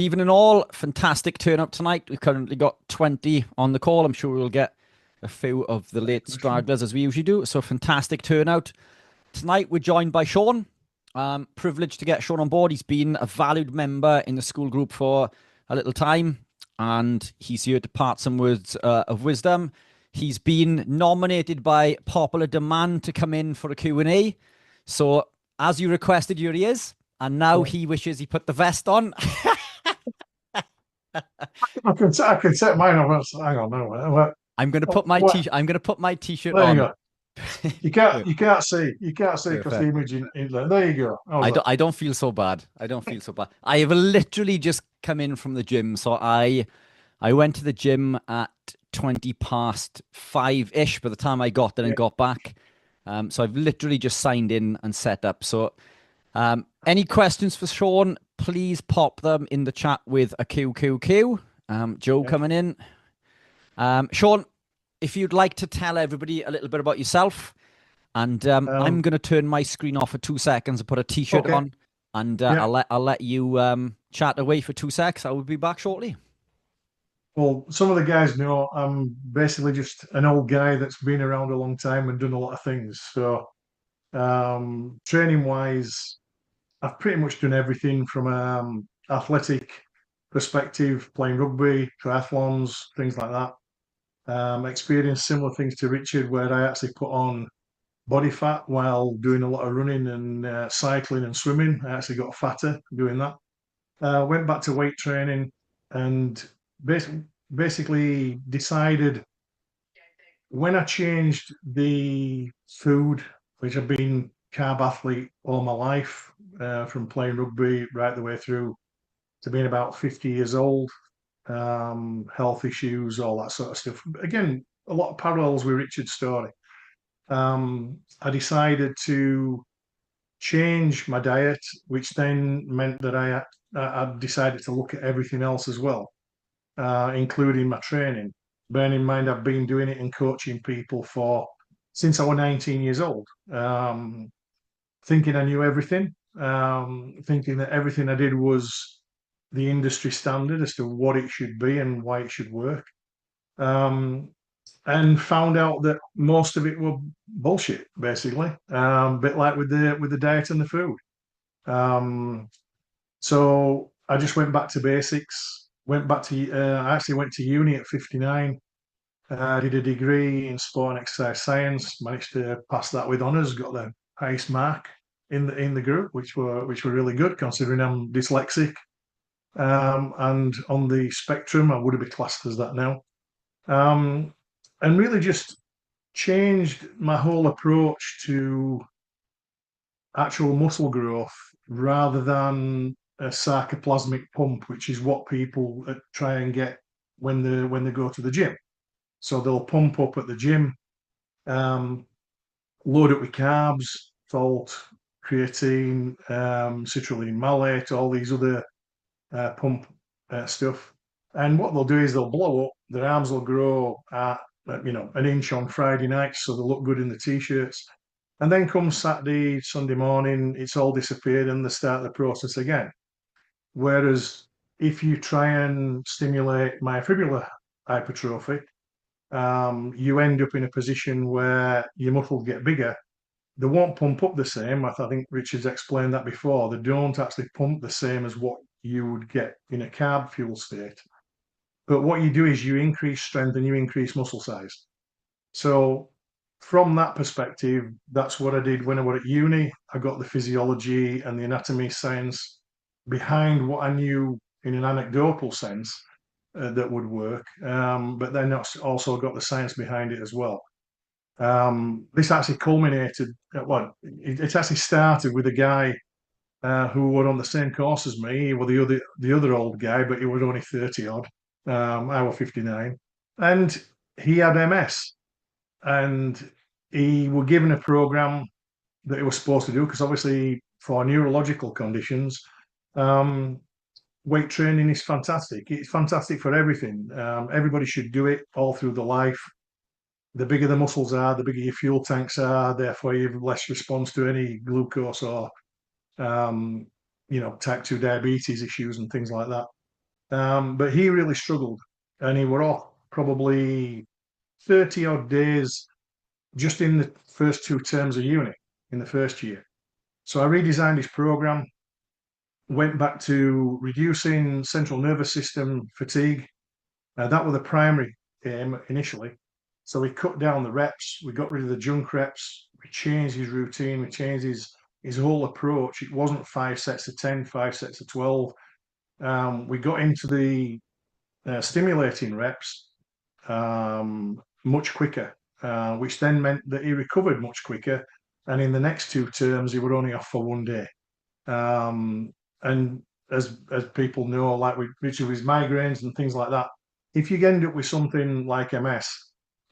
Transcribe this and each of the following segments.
Evening all, fantastic turn up tonight. We've currently got 20 on the call. I'm sure we'll get a few of the late stragglers as we usually do. So fantastic turnout. Tonight we're joined by Sean. Privileged to get Sean on board. He's been a valued member in the school group for a little time and he's here to part some words of wisdom. He's been nominated by popular demand to come in for a Q&A. So as you requested, here he is. And now he wishes he put the vest on. I can set mine off. Hang on, no. I'm gonna put my What? t I'm gonna put my t-shirt There you on. go. You can't see because the Perfect. image in there. There you go. How's that? I don't feel so bad. I don't feel so bad. I have literally just come in from the gym. So I went to the gym at 20 past 5-ish by the time I got there and Yeah. got back. So I've literally just signed in and set up. So any questions for Sean, please pop them in the chat with a QQQ. Joe Yeah. coming in. Sean, if you'd like to tell everybody a little bit about yourself, and I'm Um, going to turn my screen off for 2 seconds and put a t-shirt okay. on, and Yeah. I'll let you chat away for 2 secs. I will be back shortly. Well, some of the guys know I'm basically just an old guy that's been around a long time and done a lot of things. So, training wise, I've pretty much done everything from athletic perspective, playing rugby, triathlons, things like that. Experienced similar things to Richard, where I actually put on body fat while doing a lot of running and cycling and swimming. I actually got fatter doing that. Went back to weight training and basically decided when I changed the food, which I've been carb athlete all my life, from playing rugby right the way through to being about 50 years old, health issues, all that sort of stuff. Again, a lot of parallels with Richard's story. I decided to change my diet, which then meant that I decided to look at everything else as well, including my training. Bearing in mind, I've been doing it and coaching people for since I was 19 years old, thinking I knew everything, thinking that everything I did was the industry standard as to what it should be and why it should work. Um, and found out that most of it were bullshit, basically. A bit like with the diet and the food. Um, so I just went back to basics. Went back to I actually went to uni at 59. Did a degree in sport and exercise science. Managed to pass that with honours. Got the highest mark in the group, which were really good considering I'm dyslexic. And on the spectrum, I would have been classed as that now. Um, and really just changed my whole approach to actual muscle growth rather than a sarcoplasmic pump, which is what people try and get when they go to the gym. So they'll pump up at the gym, um, load it with carbs, salt, creatine, citrulline malate, all these other pump stuff. And what they'll do is they'll blow up. Their arms will grow at an inch on Friday nights, so they look good in the t-shirts. And then come Saturday, Sunday morning, it's all disappeared and they start the process again. Whereas if you try and stimulate myofibrillar hypertrophy, you end up in a position where your muscles get bigger. They won't pump up the same. I think Richard's explained that before. They don't actually pump the same as what you would get in a carb fuel state. But what you do is you increase strength and you increase muscle size. So from that perspective, that's what I did when I was at uni. I got the physiology and the anatomy science behind what I knew in an anecdotal sense that would work, but then also got the science behind it as well. This actually culminated, well, it actually started with a guy who were on the same course as me. He was the other old guy, but he was only 30 odd. I was 59. And he had MS. And he was given a program that he was supposed to do, because obviously for neurological conditions, um, weight training is fantastic. It's fantastic for everything. Everybody should do it all through the life. The bigger the muscles are, the bigger your fuel tanks are, therefore you have less response to any glucose or type 2 diabetes issues and things like that. But he really struggled, and he were off probably 30 odd days just in the first 2 terms of uni in the first year. So I redesigned his program, went back to reducing central nervous system fatigue. That was the primary aim initially. So we cut down the reps, we got rid of the junk reps, we changed his routine, we changed his whole approach. It wasn't 5 sets of 10, 5 sets of 12. We got into the stimulating reps much quicker, which then meant that he recovered much quicker. And in the next 2 terms, he were only off for one day. And as people know, like with migraines and things like that, if you end up with something like MS,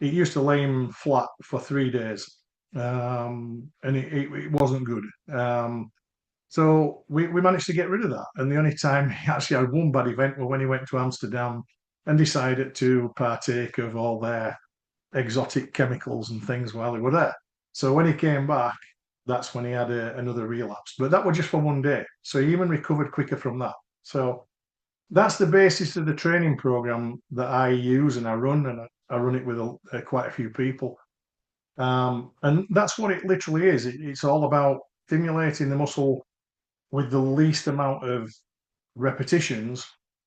it used to lay him flat for 3 days, and it wasn't good. So we managed to get rid of that. And the only time he actually had one bad event was when he went to Amsterdam and decided to partake of all their exotic chemicals and things while he were there. So when he came back, that's when he had another relapse. But that was just for one day. So he even recovered quicker from that. So that's the basis of the training program that I use and I run, and I run it with quite a few people. And that's what it literally is. It's all about stimulating the muscle with the least amount of repetitions,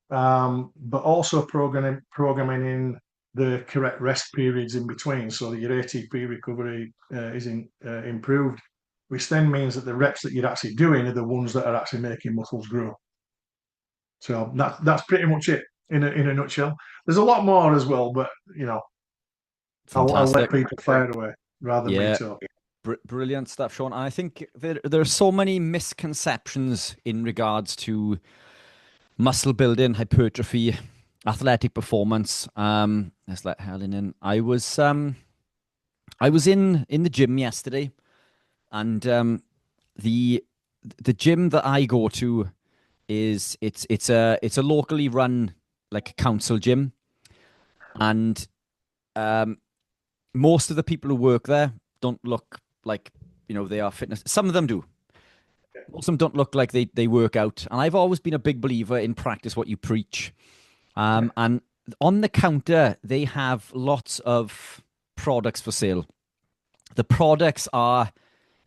but also programming in the correct rest periods in between so that your ATP recovery is improved, which then means that the reps that you're actually doing are the ones that are actually making muscles grow. So that's pretty much it in a nutshell. There's a lot more as well, but I'll let people fire away rather than me talk. Brilliant stuff, Sean. And I think there are so many misconceptions in regards to muscle building, hypertrophy, athletic performance. Let's let Helen in. I was in the gym yesterday, and the gym that I go to is it's a locally run like council gym, and most of the people who work there don't look like they are fitness. Some of them do. Most of them don't look like they work out. And I've always been a big believer in practice what you preach. And on the counter, they have lots of products for sale. The products are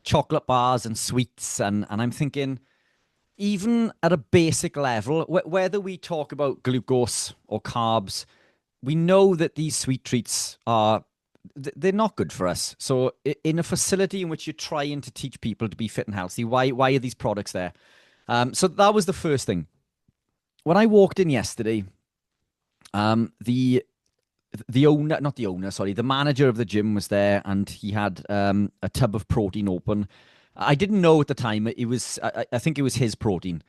chocolate bars and sweets. And I'm thinking, even at a basic level, whether we talk about glucose or carbs, we know that these sweet treats they're not good for us. So in a facility in which you're trying to teach people to be fit and healthy, why are these products there? So that was the first thing. When I walked in yesterday, the manager of the gym was there, and he had a tub of protein open. I didn't know at the time I think it was his protein.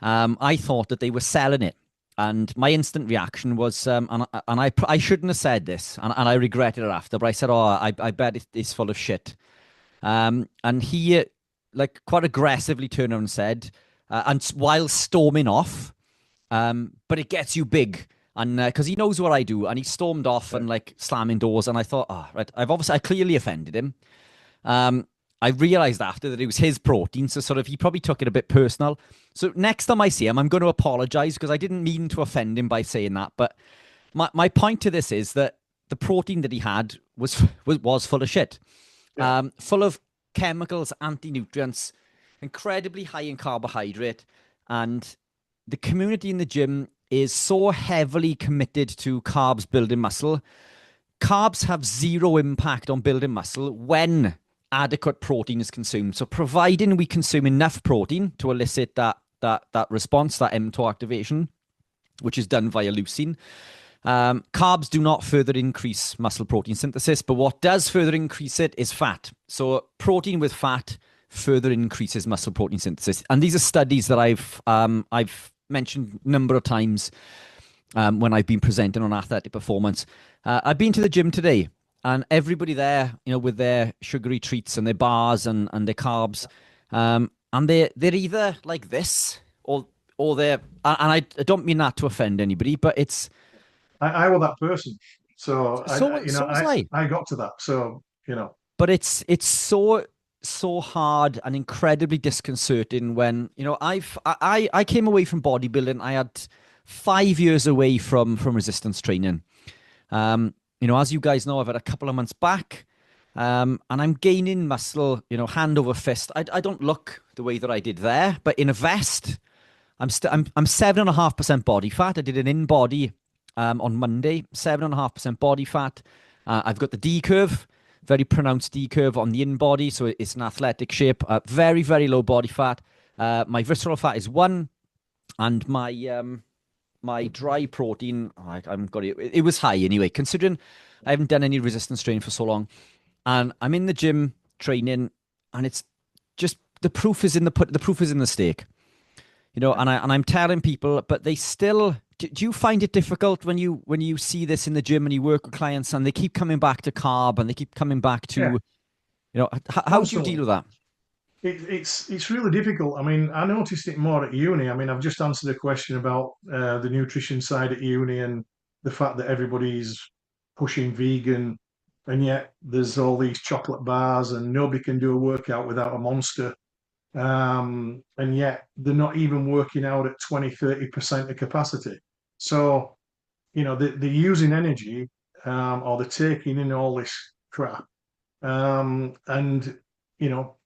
I thought that they were selling it. And my instant reaction was, and I shouldn't have said this, and I regretted it after, but I said, I bet it's full of shit. And he, like, quite aggressively turned around and said, and while storming off, but it gets you big. And because he knows what I do, and he stormed off and like slamming doors, and I thought, right, I clearly offended him. I realized after that it was his protein, so sort of he probably took it a bit personal. So next time I see him, I'm going to apologize because I didn't mean to offend him by saying that. But my point to this is that the protein that he had was full of shit, full of chemicals, anti-nutrients, incredibly high in carbohydrate, and the community in the gym is so heavily committed to carbs building muscle. Carbs have zero impact on building muscle when adequate protein is consumed. So providing we consume enough protein to elicit that response, that mTOR activation, which is done via leucine, carbs do not further increase muscle protein synthesis, but what does further increase it is fat. So protein with fat further increases muscle protein synthesis. And these are studies that I've mentioned a number of times when I've been presenting on athletic performance. I've been to the gym today, and everybody there, with their sugary treats and their bars and their carbs, and they're either like this or they're, and I don't mean that to offend anybody, but it's. I was that person, so I got to that, so But it's so hard and incredibly disconcerting when I came away from bodybuilding. I had 5 years away from resistance training. As you guys know, I've had a couple of months back, and I'm gaining muscle, hand over fist. I don't look the way that I did there, but in a vest, I'm 7.5% body fat. I did an in body on Monday, 7.5% body fat. I've got the D curve, very pronounced D curve on the in body, so it's an athletic shape. Very, very low body fat. My visceral fat is 1, and my dry protein, it was high anyway, considering I haven't done any resistance training for so long, and I'm in the gym training, and it's just the proof is in the steak. And I'm telling people, but they still. Do you find it difficult when you see this in the gym and you work with clients and they keep coming back to carb and they keep coming back to, how do you deal with that? It's really difficult. I mean, I noticed it more at uni. I mean, I've just answered a question about the nutrition side at uni and the fact that everybody's pushing vegan, and yet there's all these chocolate bars and nobody can do a workout without a monster. And yet they're not even working out at 20-30% of capacity. So, they're using energy, or they're taking in all this crap. And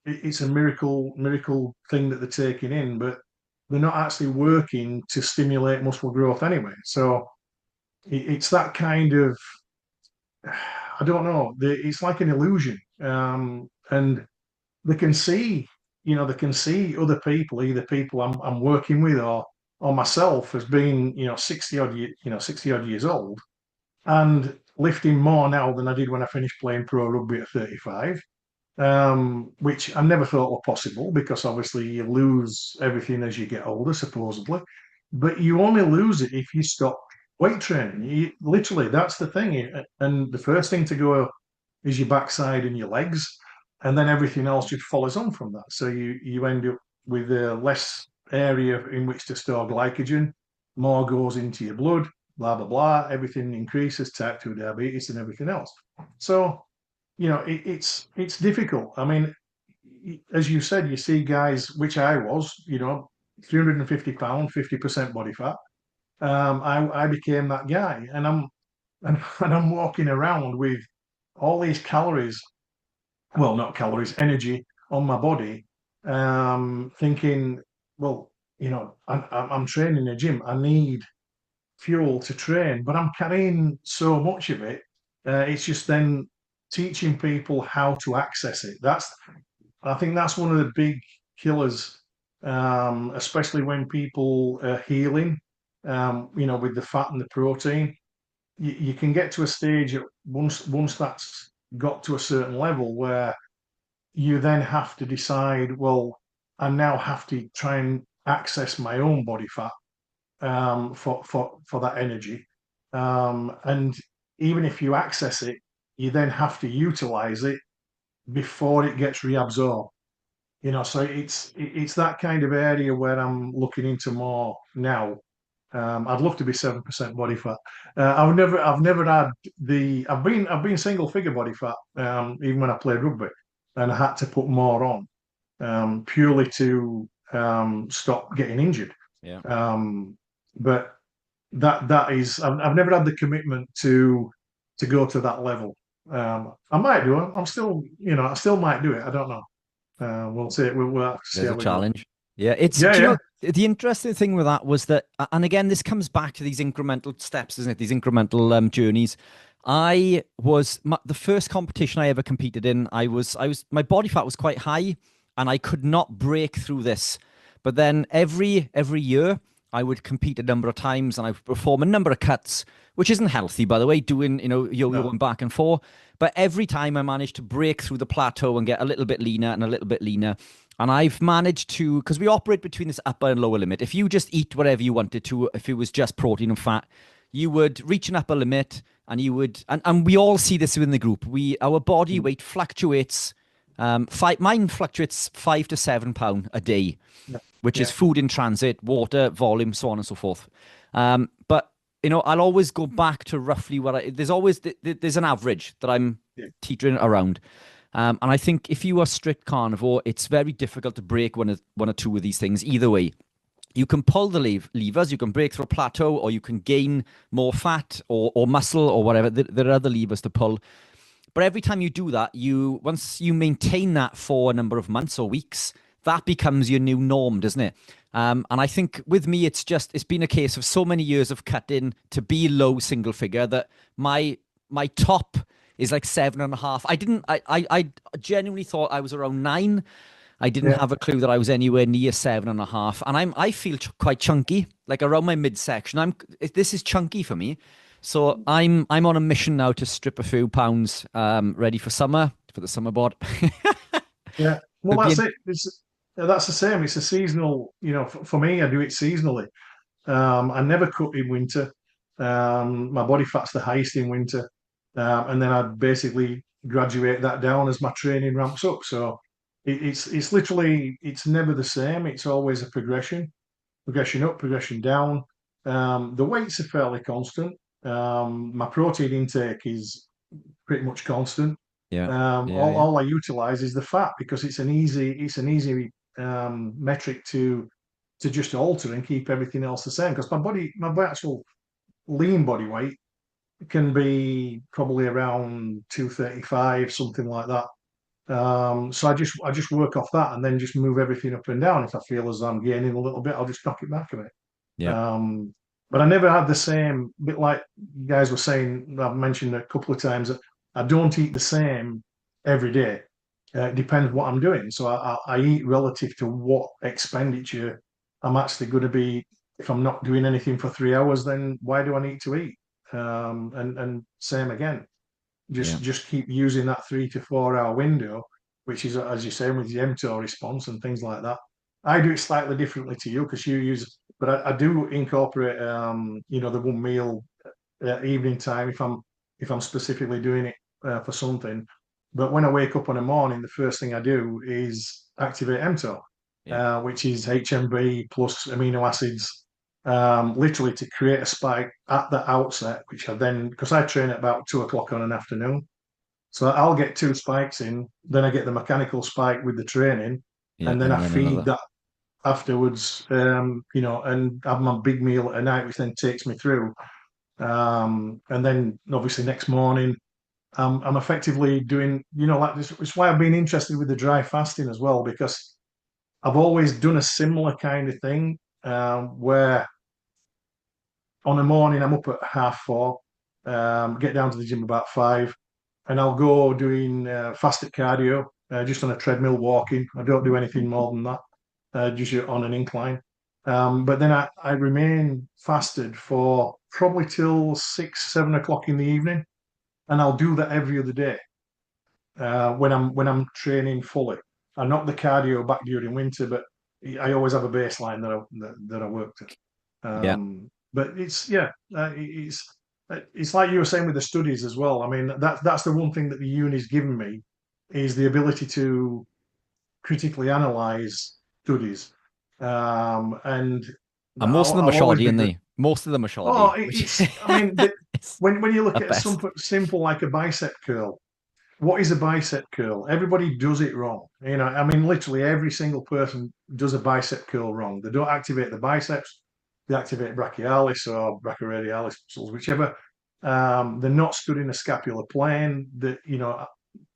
it's a miracle thing that they're taking in, but they're not actually working to stimulate muscle growth anyway. So it's that kind of, I don't know, it's like an illusion. And they can see, they can see other people, either people I'm working with or myself as being, 60 odd years old and lifting more now than I did when I finished playing pro rugby at 35. Which I never thought were possible because obviously you lose everything as you get older, supposedly. But you only lose it if you stop weight training. Literally, that's the thing. And the first thing to go is your backside and your legs, and then everything else just follows on from that. So you end up with less area in which to store glycogen, more goes into your blood, blah blah blah. Everything increases, type 2 diabetes and everything else. So it's difficult. I mean, as you said, you see guys, which I was, 350 pound, 50% body fat. I became that guy, and I'm walking around with all these calories, well, not calories, energy on my body, thinking, well, I'm training in a gym. I need fuel to train, but I'm carrying so much of it. It's just then teaching people how to access it. I think that's one of the big killers, especially when people are healing, with the fat and the protein. You can get to a stage once that's got to a certain level where you then have to decide, well, I now have to try and access my own body fat for that energy. And even if you access it, you then have to utilize it before it gets reabsorbed. So it's that kind of area where I'm looking into more now. I'd love to be 7% body fat. I've never had I've been single figure body fat, even when I played rugby, and I had to put more on, purely to stop getting injured. Yeah. But that is, I've never had the commitment to go to that level. I might do it. I still might do it. I don't know. We'll see. We'll have to see There's how a we challenge. go. Yeah, Yeah. the interesting thing with that was that, and again, this comes back to these incremental steps, isn't it? These incremental journeys. The first competition I ever competed in. My body fat was quite high, and I could not break through this. But then every year, I would compete a number of times, and I would perform a number of cuts, which isn't healthy, by the way, doing yo-yoing back and forth. But every time I managed to break through the plateau and get a little bit leaner and a little bit leaner. And I've managed to, because we operate between this upper and lower limit. If you just eat whatever you wanted to, if it was just protein and fat, you would reach an upper limit, and you would, and we all see this within the group. Our body weight fluctuates. Mine fluctuates 5 to 7 pound a day, which is food in transit, water, volume, so on and so forth. But I'll always go back to roughly there's an average that I'm teetering around. And I think if you are strict carnivore, it's very difficult to break one or two of these things either way. you can pull the levers, you can break through a plateau, or you can gain more fat or muscle or whatever. There are other levers to pull. But every time you do that, once you maintain that for a number of months or weeks, that becomes your new norm, doesn't it? And I think with me, it's been a case of so many years of cutting to be low single figure that my top is like 7.5. I genuinely thought I was around 9. I didn't Yeah. have a clue that I was anywhere near 7.5, and I feel quite chunky, like around my midsection. This is chunky for me, so I'm on a mission now to strip a few pounds, ready for the summer bod. Yeah. Well, But that's being it. That's the same. It's a seasonal, for me, I do it seasonally. I never cut in winter. My body fat's the highest in winter. And then I basically graduate that down as my training ramps up. So it's literally, it's never the same. It's always a progression up, progression down. The weights are fairly constant. My protein intake is pretty much constant. yeah, yeah, All I utilize is the fat because it's an easy metric to just alter and keep everything else the same. Because my actual lean body weight can be probably around 235, something like that. So I just work off that and then just move everything up and down. If I feel as I'm gaining a little bit, I'll just knock it back a bit. yeah, Um, but I never had the same bit like you guys were saying. I've mentioned a couple of times that I don't eat the same every day. It depends what I'm doing. So I eat relative to what expenditure I'm actually going to be. If I'm not doing anything for 3 hours, then why do I need to eat? And same again. yeah, Just keep using that 3 to 4 hour window, which is as you say with the mTOR response and things like that. I do it slightly differently to you because you use, but I do incorporate the one meal evening time if I'm specifically doing it for something. But when I wake up in the morning, the first thing I do is activate mTOR, yeah, which is HMB plus amino acids, literally to create a spike at the outset, which I then, because I train at about 2 o'clock on an afternoon. So I'll get 2 spikes in, then I get the mechanical spike with the training, yeah, and then I and then feed another. that afterwards, and have my big meal at night, which then takes me through. And then obviously next morning, I'm effectively doing, like this. It's why I've been interested with the dry fasting as well, because I've always done a similar kind of thing, where on a morning I'm up at 4:30, get down to the gym about 5, and I'll go doing fasted cardio, just on a treadmill walking. I don't do anything more than that, just on an incline. But then I remain fasted for probably till 6, 7 o'clock in the evening, and I'll do that every other day when I'm training fully. I knock the cardio back during winter, but I always have a baseline that I worked at. Yeah. But it's like you were saying with the studies as well. I mean, that's the one thing that the uni's given me is the ability to critically analyze studies. And And most of them are I'll always shoddy, be and good. most of them are Oh, shoddy, which I mean, is when you look at at best. something simple like a bicep curl, what is a bicep curl? Everybody does it wrong. I mean, literally every single person does a bicep curl wrong. They don't activate the biceps, they activate brachialis or brachioradialis muscles, whichever. They're not stood in a scapular plane.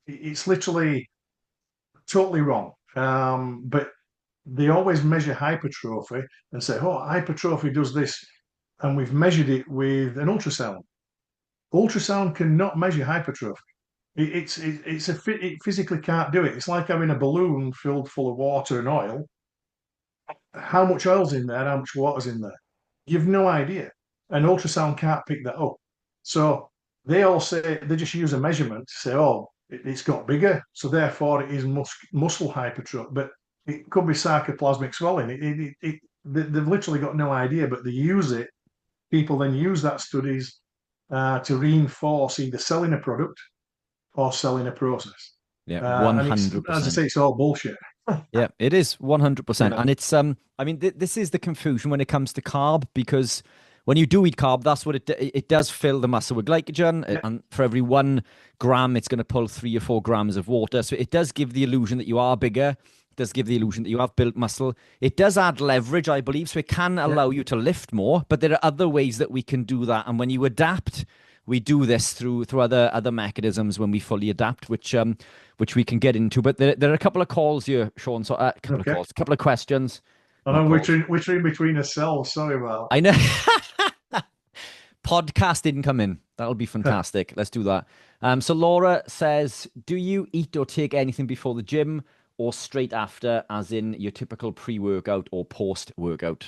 It's literally totally wrong. But they always measure hypertrophy and say, oh, hypertrophy does this. And we've measured it with an ultrasound. Ultrasound cannot measure hypertrophy. It physically can't do it. It's like having a balloon filled full of water and oil. How much oil's in there? How much water's in there? You've no idea. An ultrasound can't pick that up. So they all say they just use a measurement to say, oh, it's got bigger, so therefore it is muscle hypertrophy. But it could be sarcoplasmic swelling. They've literally got no idea, but they use it. People then use that studies to reinforce either selling a product or selling a process. Yeah, And it's, as I say, 100%. it's all bullshit. Yeah, it is 100%. Yeah, And it's I mean this is the confusion when it comes to carb, because when you do eat carb, that's what it does, fill the muscle with glycogen, yeah, and for every 1 gram it's going to pull 3 or 4 grams of water. So it does give the illusion that you are bigger. does give the illusion that you have built muscle. It does add leverage, I believe, so it can allow you to lift more, but there are other ways that we can do that. And when you adapt, we do this through other mechanisms when we fully adapt, which we can get into. But there are a couple of calls here, Sean. So a couple of questions. I know we're in between ourselves. Sorry about. I know. Podcast didn't come in. That'll be fantastic. Let's do that. So Laura says, do you eat or take anything before the gym or straight after, as in your typical pre-workout or post-workout?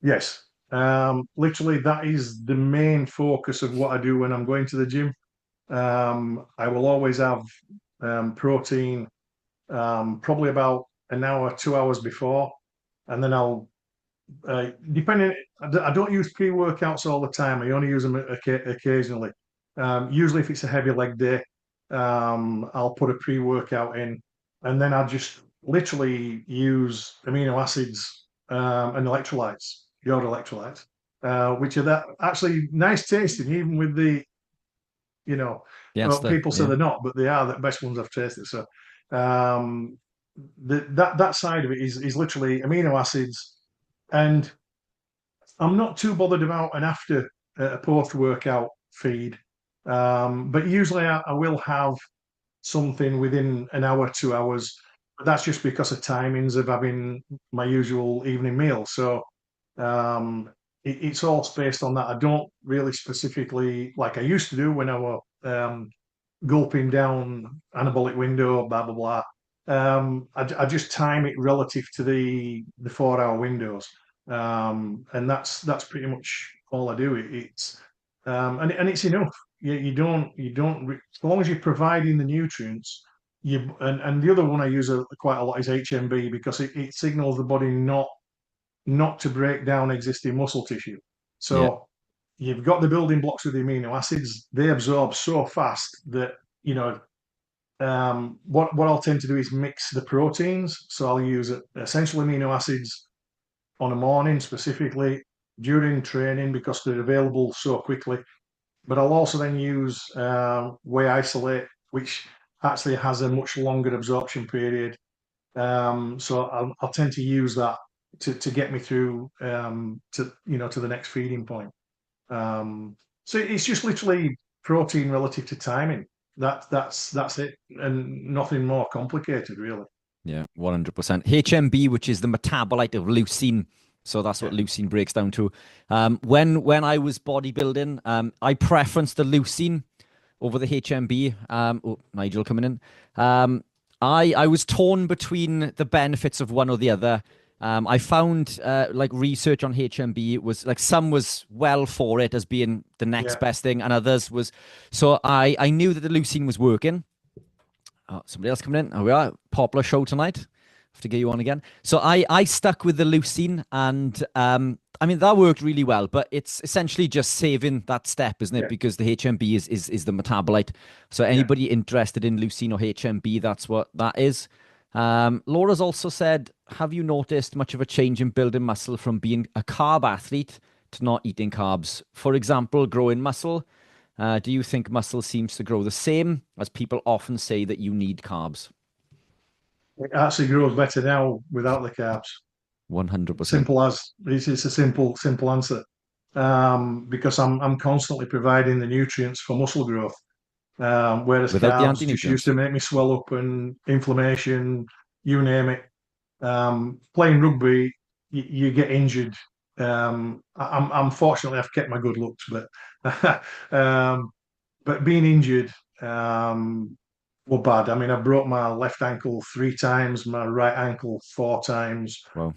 Yes. Literally, that is the main focus of what I do when I'm going to the gym. I will always have protein probably about an hour, 2 hours before, and then I'll depending. I don't use pre-workouts all the time. I only use them occasionally. Usually, if it's a heavy leg day, I'll put a pre-workout in, and then I just literally use amino acids and electrolytes, your electrolytes, which are that actually nice tasting, even with the, people say they're not, but they are the best ones I've tasted. So that side of it is literally amino acids, and I'm not too bothered about an after a post-workout feed, but usually I will have something within an hour, 2 hours. But that's just because of timings of having my usual evening meal. So it's all based on that. I don't really specifically, like I used to do when I was gulping down anabolic window, blah blah blah. I just time it relative to the 4 hour windows, and that's pretty much all I do. It's and it's enough. You don't as long as you're providing the nutrients. And the other one I use quite a lot is HMB, because it signals the body not to break down existing muscle tissue. So you've got the building blocks with the amino acids. They absorb so fast that, what I'll tend to do is mix the proteins. So I'll use essential amino acids on a morning specifically during training because they're available so quickly. But I'll also then use whey isolate, which actually has a much longer absorption period. So I'll tend to use that to get me through to the next feeding point. So it's just literally protein relative to timing. That's it, and nothing more complicated, really. Yeah, 100%. HMB, which is the metabolite of leucine. So that's what leucine breaks down to. When I was bodybuilding, I preferenced the leucine over the HMB. Nigel coming in. I was torn between the benefits of one or the other. I found like research on HMB was like some was well for it as being the next best thing, and others was. So I knew that the leucine was working. Oh, somebody else coming in. Oh, we are. Popular show tonight. Have to get you on again. So I stuck with the leucine, and I mean that worked really well. But it's essentially just saving that step, isn't it? Because the HMB is the metabolite. So anybody interested in leucine or HMB, that's what that is. Laura's also said, have you noticed much of a change in building muscle from being a carb athlete to not eating carbs? For example, growing muscle. Do you think muscle seems to grow the same, as people often say that you need carbs? It actually grows better now without the carbs. 100%. Simple as it's a simple answer. Because I'm constantly providing the nutrients for muscle growth. Whereas without carbs the just used to make me swell up and inflammation, you name it. Playing rugby, you get injured. Unfortunately, I've kept my good looks, but being injured were bad. I mean, I broke my left ankle 3 times, my right ankle 4 times. Wow.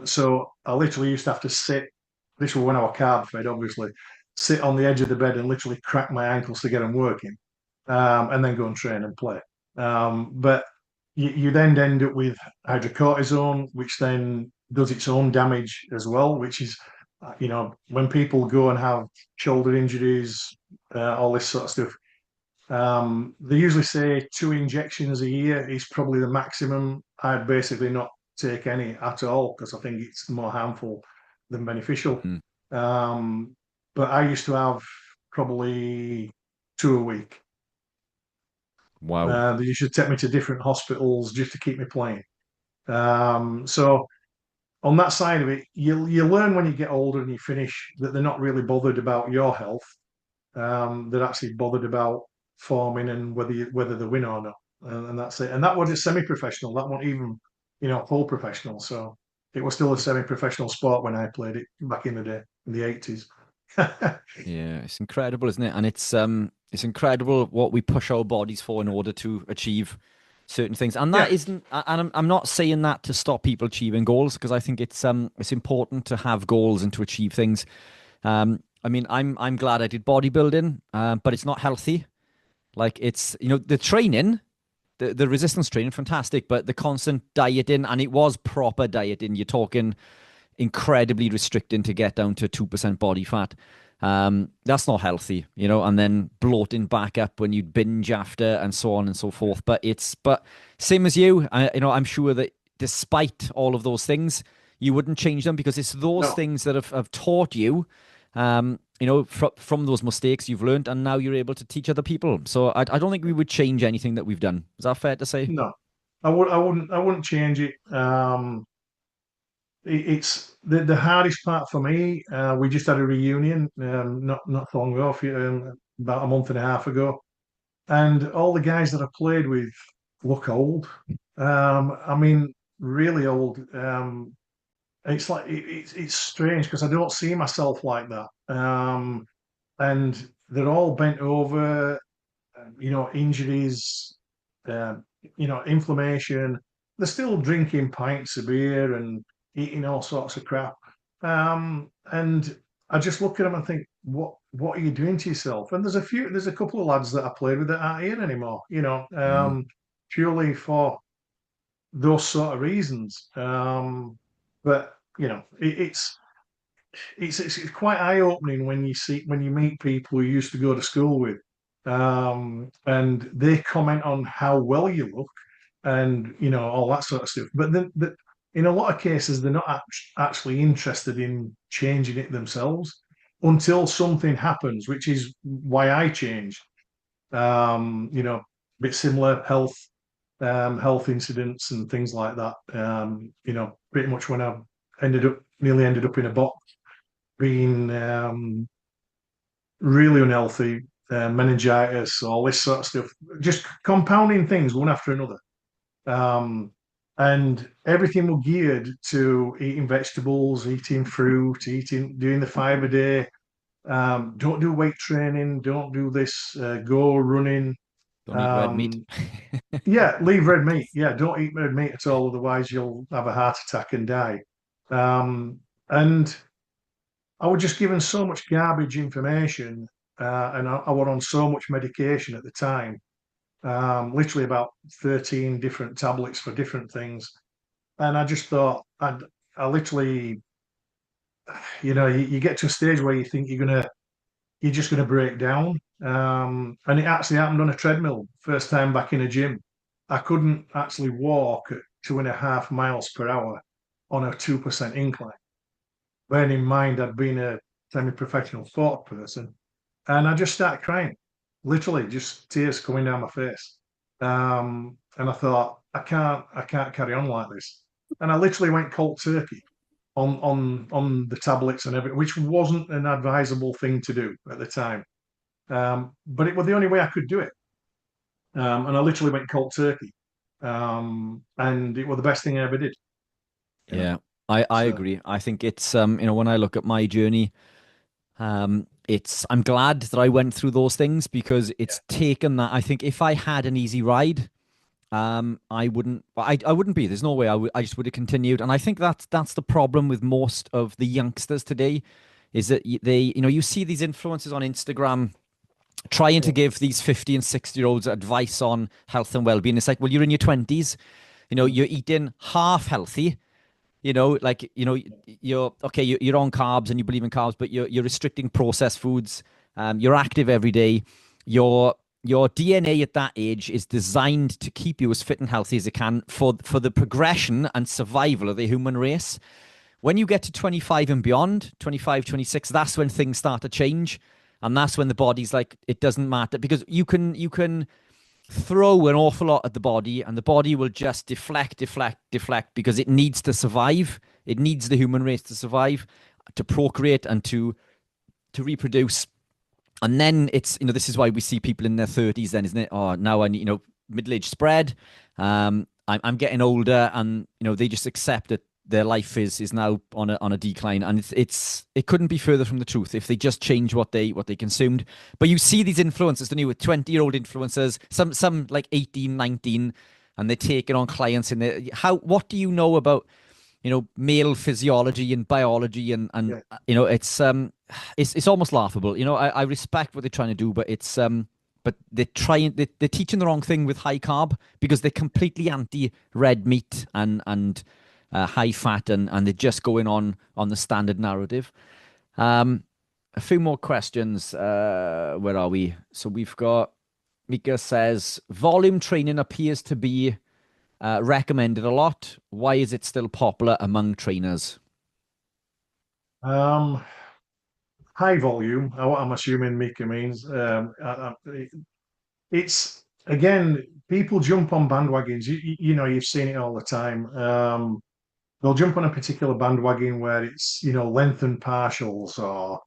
So I literally used to have to sit. This was when I was carb fed, obviously. Sit on the edge of the bed and literally crack my ankles to get them working, and then go and train and play. But you then end up with hydrocortisone, which then does its own damage as well, which is, when people go and have shoulder injuries, all this sort of stuff, they usually say 2 injections a year is probably the maximum. I'd basically not take any at all because I think it's more harmful than beneficial. But I used to have probably 2 a week. Wow. They used to take me to different hospitals just to keep me playing. So on that side of it, you learn when you get older and you finish that they're not really bothered about your health. They're actually bothered about forming and whether they win or not, and that's it. And that was a semi-professional. That wasn't even full professional. So it was still a semi-professional sport when I played it back in the day in the 80s. Yeah, it's incredible, isn't it? And it's incredible what we push our bodies for in order to achieve certain things. And that Yeah, isn't, and I'm not saying that to stop people achieving goals, because I think it's important to have goals and to achieve things. I mean, I'm glad I did bodybuilding, but it's not healthy. Like it's, the training, the resistance training, fantastic, but the constant dieting, and it was proper dieting. You're talking incredibly restricting to get down to 2% body fat. That's not healthy, and then bloating back up when you binge after and so on and so forth. But same as you, I'm sure that despite all of those things, you wouldn't change them, because it's those no, things that have taught you, from those mistakes you've learned, and now you're able to teach other people. So I don't think we would change anything that we've done. Is that fair to say? no. I wouldn't change it. It's the hardest part for me. We just had a reunion not so long ago, about a month and a half ago, and all the guys that I played with look old. I mean, really old. It's like it's strange because I don't see myself like that. And they're all bent over, injuries, um, inflammation. They're still drinking pints of beer and eating all sorts of crap. And I just look at them and think, what are you doing to yourself? And there's a couple of lads that I played with that aren't here anymore. Mm. Purely for those sort of reasons. But it's quite eye opening when you meet people you used to go to school with, and they comment on how well you look, and all that sort of stuff. But then, in a lot of cases, they're not actually interested in changing it themselves until something happens, which is why I changed. A bit similar health incidents and things like that. Pretty much when I nearly ended up in a box, being really unhealthy, meningitis, all this sort of stuff, just compounding things one after another. Um, and everything was geared to eating vegetables, eating fruit, doing the 5 a day. Don't do weight training. Don't do this. Go running. Don't eat red meat. Um, yeah, leave red meat. Yeah, don't eat red meat at all. Otherwise, you'll have a heart attack and die. And I was just given so much garbage information, and I was on so much medication at the time, literally about 13 different tablets for different things. And I just thought, I literally, you get to a stage where you think you're just gonna break down. And it actually happened on a treadmill, first time back in a gym. I couldn't actually walk at 2.5 miles per hour on a 2% incline. Bearing in mind I'd been a semi-professional sport person, and I just started crying, literally just tears coming down my face. And I thought, I can't carry on like this. And I literally went cold turkey on the tablets and everything, which wasn't an advisable thing to do at the time. But it was the only way I could do it. And I literally went cold turkey. And it was the best thing I ever did, you know. Yeah, I So agree. I think it's when I look at my journey, I'm glad that I went through those things, because yeah, it's taken that. I think if I had an easy ride, I wouldn't be. There's no way I just would have continued. And I think that's the problem with most of the youngsters today, is that you see these influencers on Instagram trying to yeah, give these 50 and 60-year-olds advice on health and well-being. It's like, well, you're in your 20s, mm, you're eating half healthy, like, you're okay, you're on carbs and you believe in carbs, but you're restricting processed foods. You're active every day. Your DNA at that age is designed to keep you as fit and healthy as it can for the progression and survival of the human race. When you get to 25 and beyond, 25, 26, that's when things start to change. And that's when the body's like, it doesn't matter, because you can throw an awful lot at the body, and the body will just deflect because it needs to survive. It needs the human race to survive, to procreate, and to reproduce. And then it's, this is why we see people in their 30s then, isn't it? Oh, now I need, middle age spread. I'm getting older, and they just accept that their life is now on a decline, and it couldn't be further from the truth if they just change what they consumed. But you see these influencers, don't you, with 20-year-old influencers, some like 18, 19, and they're taking on clients in there. What do you know about male physiology and biology, and Yeah. it's almost laughable. I respect what they're trying to do, but but they're teaching the wrong thing with high carb, because they're completely anti red meat and high fat, and they're just going on the standard narrative. A few more questions. Where are we? So we've got, Mika says, volume training appears to be recommended a lot. Why is it still popular among trainers? Um, High volume. I'm assuming Mika means. It's again, people jump on bandwagons. You've seen it all the time. They'll jump on a particular bandwagon where it's lengthened partials, or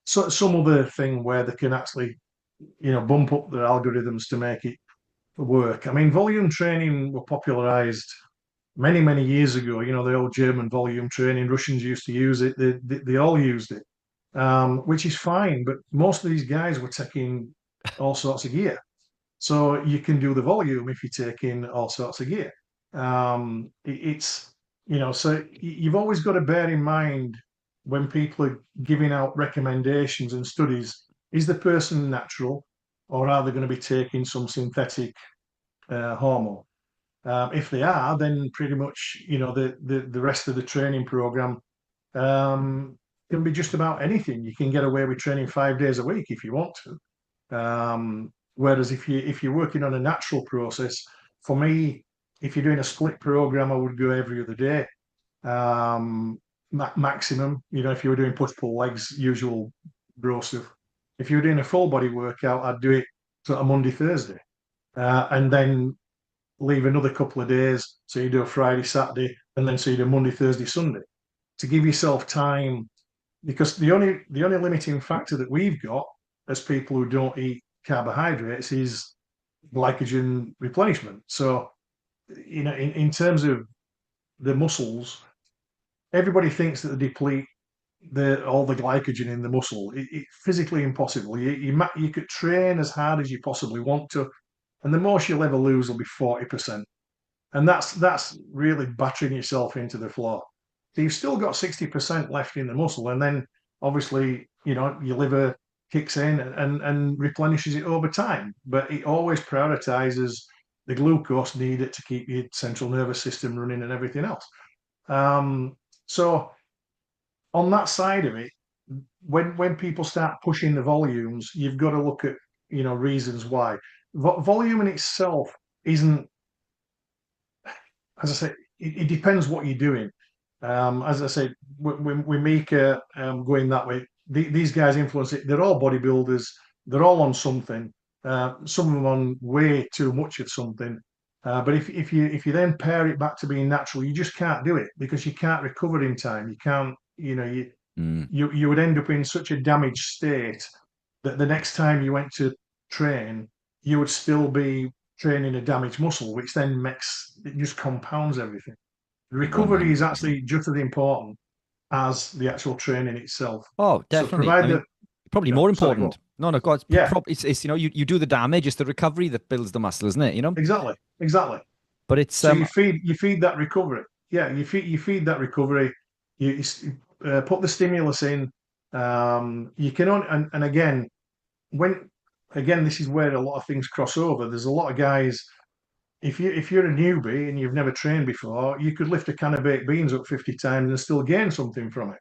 some other thing where they can actually bump up their algorithms to make it work. I mean, volume training were popularized many, many years ago. The old German volume training, Russians used to use it. They all used it, which is fine. But most of these guys were taking all sorts of gear. So you can do the volume if you're taking all sorts of gear. It's, so you've always got to bear in mind when people are giving out recommendations and studies, is the person natural, or are they going to be taking some synthetic hormone? If they are, then pretty much, the rest of the training program can be just about anything. You can get away with training 5 days a week if you want to. Whereas if you're working on a natural process, for me, if you're doing a split program, I would go every other day, maximum. If you were doing push pull legs, usual bro stuff. If you were doing a full body workout, I'd do it sort of Monday, Thursday, and then leave another couple of days. So you do a Friday, Saturday, and then so you do Monday, Thursday, Sunday, to give yourself time. Because the only limiting factor that we've got as people who don't eat carbohydrates is glycogen replenishment. So, in terms of the muscles, everybody thinks that they deplete all the glycogen in the muscle. It's physically impossible. You could train as hard as you possibly want to, and the most you'll ever lose will be 40%. And that's really battering yourself into the floor. So you've still got 60% left in the muscle, and then obviously, your liver kicks in and replenishes it over time. But it always prioritizes the glucose needed to keep your central nervous system running and everything else. So on that side of it, when people start pushing the volumes, you've got to look at reasons why. Volume in itself isn't, as I say, it depends what you're doing. As I say, we make going that way. These guys influence it. They're all bodybuilders. They're all on something. Some of them on way too much of something. But if you then pair it back to being natural, you just can't do it because you can't recover in time. You can't. You would end up in such a damaged state that the next time you went to train, you would still be training a damaged muscle, which then it just compounds everything. The recovery is 100%. actually just as important as the actual training itself. Oh, So definitely. I mean, probably more sorry, go on. important. No, God, Yeah, it's you do the damage, it's the recovery that builds the muscle, isn't it? exactly. But it's So you feed that recovery. Yeah, you feed that recovery. You put the stimulus in. You can and again this is where a lot of things cross over. There's a lot of guys. If you're a newbie and you've never trained before, you could lift a can of baked beans up 50 times and still gain something from it.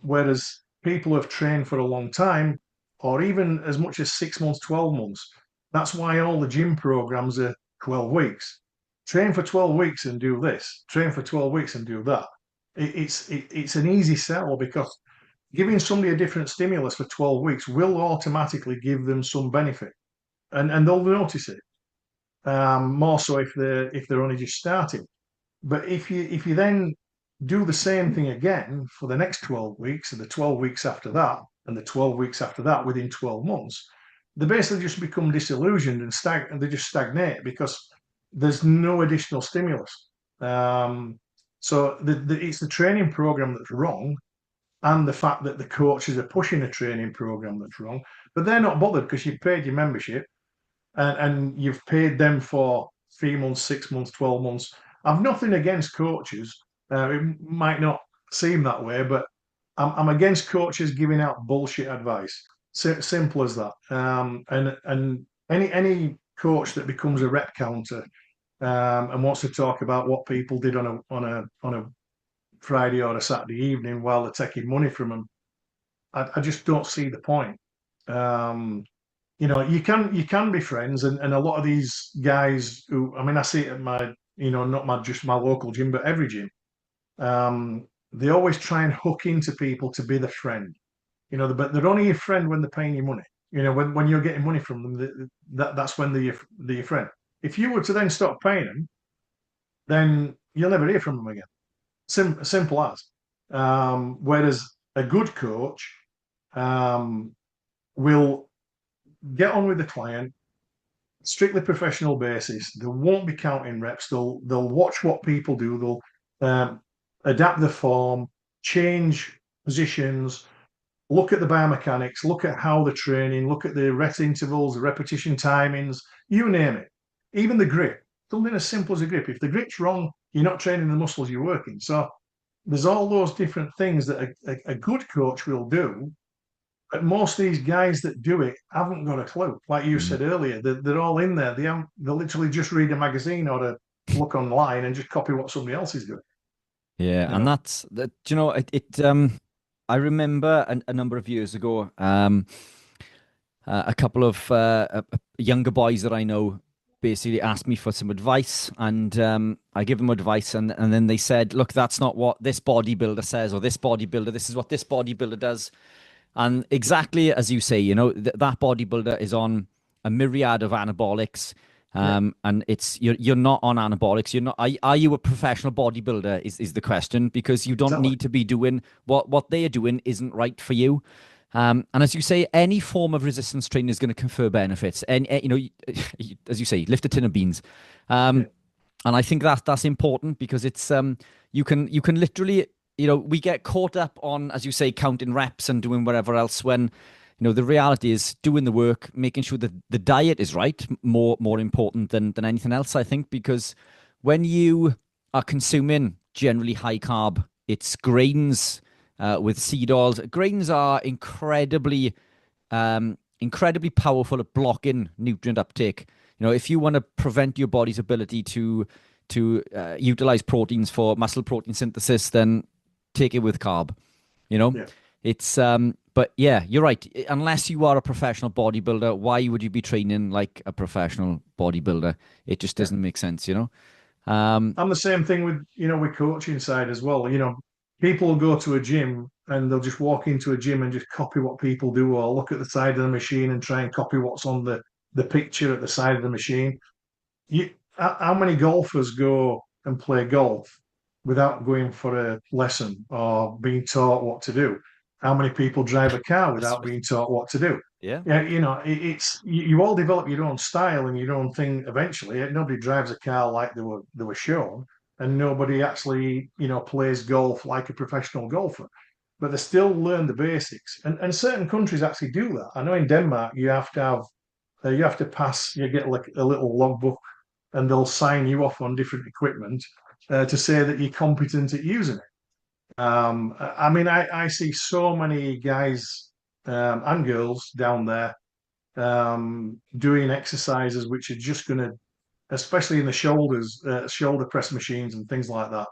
Whereas people who have trained for a long time, or even as much as 6 months, 12 months, that's why all the gym programs are 12 weeks. Train for 12 weeks and do this. Train for 12 weeks and do that. It's an easy sell because giving somebody a different stimulus for 12 weeks will automatically give them some benefit. and they'll notice it. More so if they're only just starting. But if you then do the same thing again for the next 12 weeks and the 12 weeks after that and the 12 weeks after that within 12 months, they basically just become disillusioned and they just stagnate because there's no additional stimulus. So it's the training program that's wrong, and the fact that the coaches are pushing a training program that's wrong. But they're not bothered because you've paid your membership and you've paid them for 3 months, 6 months, 12 months. I've nothing against coaches. It might not seem that way, but I'm against coaches giving out bullshit advice. Simple as that. And any coach that becomes a rep counter and wants to talk about what people did on a Friday or a Saturday evening while they're taking money from them, I just don't see the point. Um, you can be friends, and a lot of these guys who, I mean, I see it at my, not my just my local gym, but every gym. They always try and hook into people to be the friend. But they're only your friend when they're paying you money. When you're getting money from them, that's when they're your friend. If you were to then stop paying them, then you'll never hear from them again. Simple as. Whereas a good coach will get on with the client, strictly professional basis. They won't be counting reps. They'll watch what people do. They'll adapt the form, change positions, look at the biomechanics, look at how they're training, look at the rest intervals, the repetition timings, you name it. Even the grip, something as simple as a grip. If the grip's wrong, you're not training the muscles you're working. So there's all those different things that a good coach will do. But most of these guys that do it haven't got a clue. Like you Mm. said earlier, they're all in there. They literally just read a magazine or to look online and just copy what somebody else is doing. Yeah, You and know, that's that. I remember a number of years ago, a couple of younger boys that I know basically asked me for some advice, and I give them advice, and then they said, "Look, that's not what this bodybuilder says, or this bodybuilder. This is what this bodybuilder does." And exactly as you say, that bodybuilder is on a myriad of anabolics. yeah, And you're not on anabolics. You're not. Are you a professional bodybuilder? Is the question, because you don't exactly. need to be doing what they are doing isn't right for you. And as you say, any form of resistance training is going to confer benefits. And as you say, lift a tin of beans. Yeah, And I think that's important because it's you can literally, we get caught up on, as you say, counting reps and doing whatever else, when the reality is doing the work, making sure that the diet is right, more important than anything else, I think. Because when you are consuming generally high carb, it's grains with seed oils. Grains are incredibly powerful at blocking nutrient uptake. If you want to prevent your body's ability to utilize proteins for muscle protein synthesis, then take it with carb. You know, yeah, it's but yeah, you're right. Unless you are a professional bodybuilder, why would you be training like a professional bodybuilder? It just yeah. doesn't make sense. Um, I'm the same thing with coaching side as well. People will go to a gym and they'll just walk into a gym and just copy what people do, or look at the side of the machine and try and copy what's on the picture at the side of the machine. How many golfers go and play golf without going for a lesson or being taught what to do? How many people drive a car without being taught what to do? yeah, Yeah, it's you all develop your own style and your own thing eventually. Nobody drives a car like they were shown, and nobody actually plays golf like a professional golfer. But they still learn the basics, and certain countries actually do that. I know in Denmark you have to pass. You get like a little logbook, and they'll sign you off on different equipment to say that you're competent at using it. I mean, I see so many guys and girls down there doing exercises which are just going to, especially in the shoulders, shoulder press machines and things like that.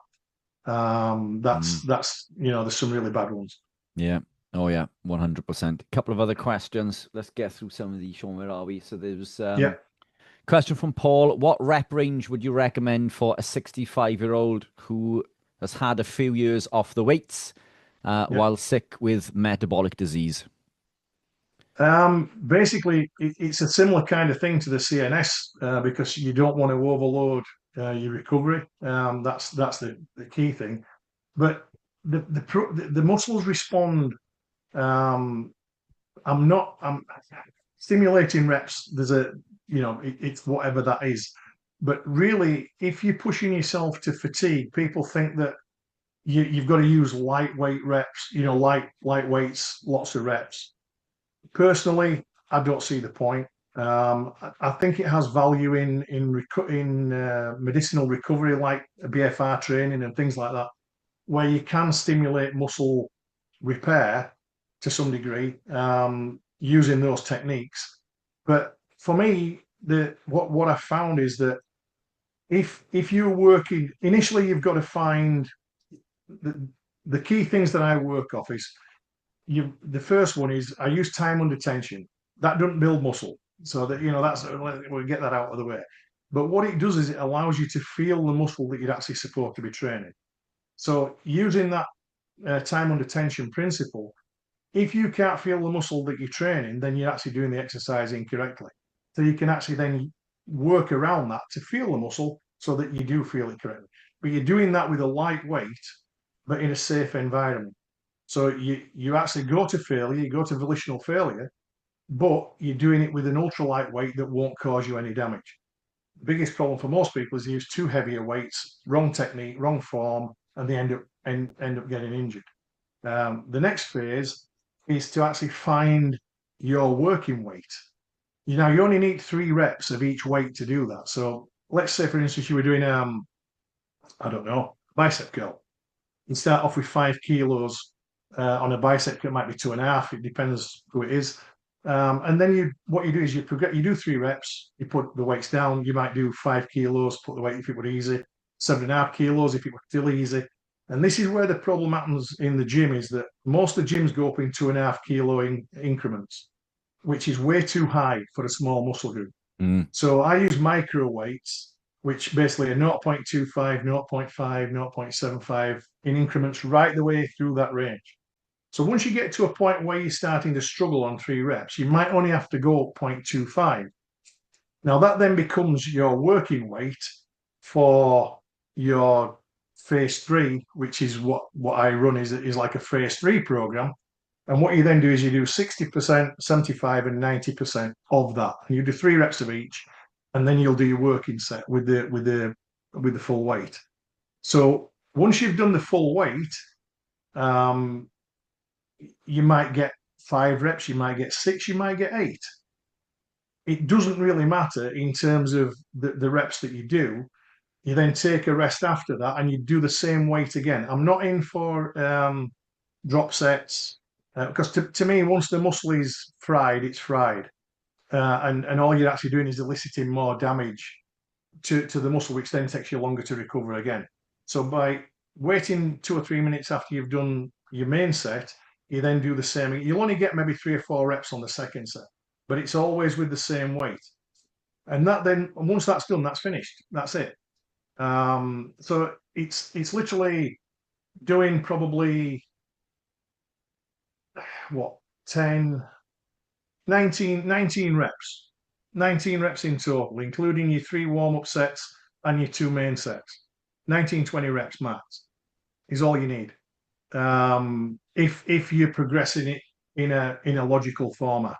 mm, There's some really bad ones. yeah. Oh yeah, 100%. A couple of other questions. Let's get through some of these. Sean, where are we? So there's Yeah, question from Paul. What rep range would you recommend for a 65-year-old who has had a few years off the weights yeah. while sick with metabolic disease? Basically, it's a similar kind of thing to the CNS because you don't want to overload your recovery. That's the key thing. But the muscles respond. Um, I'm stimulating reps. There's a it's whatever that is. But really, if you're pushing yourself to fatigue, people think that you've got to use lightweight reps. Light weights, lots of reps. Personally, I don't see the point. I think it has value in medicinal recovery, like BFR training and things like that, where you can stimulate muscle repair to some degree using those techniques. But for me, what I found is that if you're working initially, you've got to find the, the key things that I work off is the first one is I use time under tension. That doesn't build muscle. So that that's we'll get that out of the way. But what it does is it allows you to feel the muscle that you're actually supposed to be training. So using that time under tension principle, if you can't feel the muscle that you're training, then you're actually doing the exercise incorrectly. So you can actually then work around that to feel the muscle so that you do feel it correctly. But you're doing that with a light weight, but in a safe environment. So you actually go to failure, you go to volitional failure, but you're doing it with an ultralight weight that won't cause you any damage. The biggest problem for most people is they use too heavier weights, wrong technique, wrong form, and they end up getting injured. The next phase is to actually find your working weight. You only need 3 reps of each weight to do that. So let's say, for instance, you were doing I don't know, bicep curl. You start off with 5 kilos on a bicep. It might be 2.5. It depends who it is. And then what you do is you do 3 reps. You put the weights down. You might do 5 kilos. Put the weight if it were easy. 7.5 kilos if it were still easy. And this is where the problem happens in the gym is that most of the gyms go up in 2.5 kilo increments, which is way too high for a small muscle group. Mm. So I use micro weights, which basically are 0.25, 0.5, 0.75 in increments right the way through that range. So once you get to a point where you're starting to struggle on 3 reps, you might only have to go 0.25. Now that then becomes your working weight for your phase 3, which is what I run is like a phase 3 program. And what you then do is you do 60%, 75, and 90% of that. And you do 3 reps of each, and then you'll do your working set with the full weight. So once you've done the full weight, um, you might get 5 reps, you might get 6, you might get 8. It doesn't really matter in terms of the reps that you do. You then take a rest after that, and you do the same weight again. I'm not in for drop sets because to me, once the muscle is fried, it's fried, and all you're actually doing is eliciting more damage to the muscle, which then takes you longer to recover again. So by waiting 2 or 3 minutes after you've done your main set, you then do the same. You'll only get maybe 3 or 4 reps on the second set, but it's always with the same weight. And that then once that's done, that's finished. That's it. So it's literally doing probably what 10, 19 reps. 19 reps in total, including your 3 warm-up sets and your 2 main sets. 19, 20 reps max is all you need. If you're progressing it in a logical format.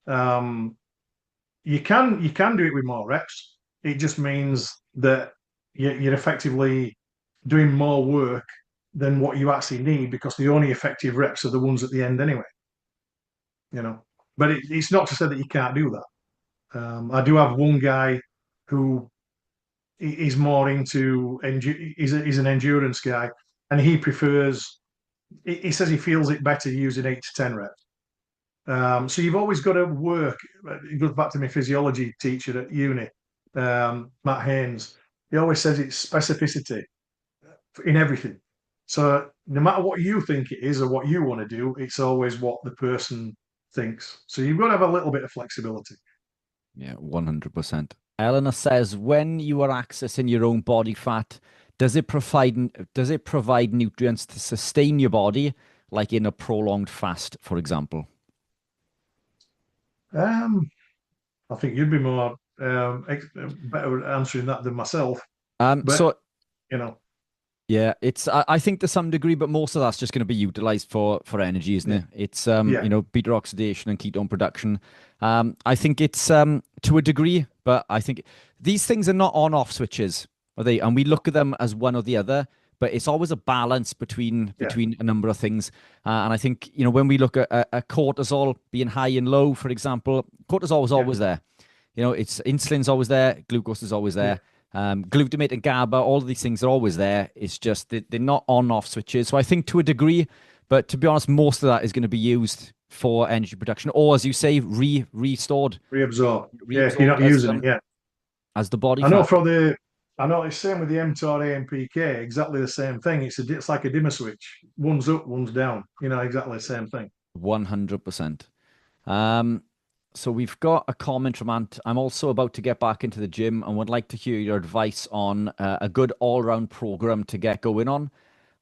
You can do it with more reps. It just means that you're effectively doing more work than what you actually need because the only effective reps are the ones at the end anyway. But it's not to say that you can't do that. I do have one guy who is more into he's an endurance guy, and he prefers. He says he feels it better using 8 to 10 reps. So you've always got to work. It goes back to my physiology teacher at uni, Matt Haynes. He always says it's specificity in everything. So no matter what you think it is or what you want to do, it's always what the person thinks. So you've got to have a little bit of flexibility. Yeah, 100%. Eleanor says, when you are accessing your own body fat, does it provide nutrients to sustain your body, like in a prolonged fast, for example? I think you'd be more better at answering that than myself. But So you know, yeah, it's I think to some degree, but most of that's just going to be utilized for energy, isn't yeah, it? It's yeah, beta oxidation and ketone production. I think it's to a degree, but I think these things are not on-off switches, are they? And we no, look at them as one or the other, but it's always a balance between yeah, a number of things. And I think when we look at a cortisol being high and low, for example, cortisol was yeah, always there. It's insulin's always there, glucose is always yeah, there. Glutamate and GABA, all of these things are always there. It's just they're not on-off switches. So I think to a degree, but to be honest, most of that is going to be used for energy production, or as you say, restored, reabsorb. Yeah, if you're reabsorbed not using it, yeah. as the body I know fat. for the, I know it's same with the mTOR AMPK, exactly the same thing. It's like a dimmer switch. One's up, one's down. Exactly the same thing. 100%. Um, so we've got a comment from Ant. I'm also about to get back into the gym and would like to hear your advice on a good all-round program to get going on.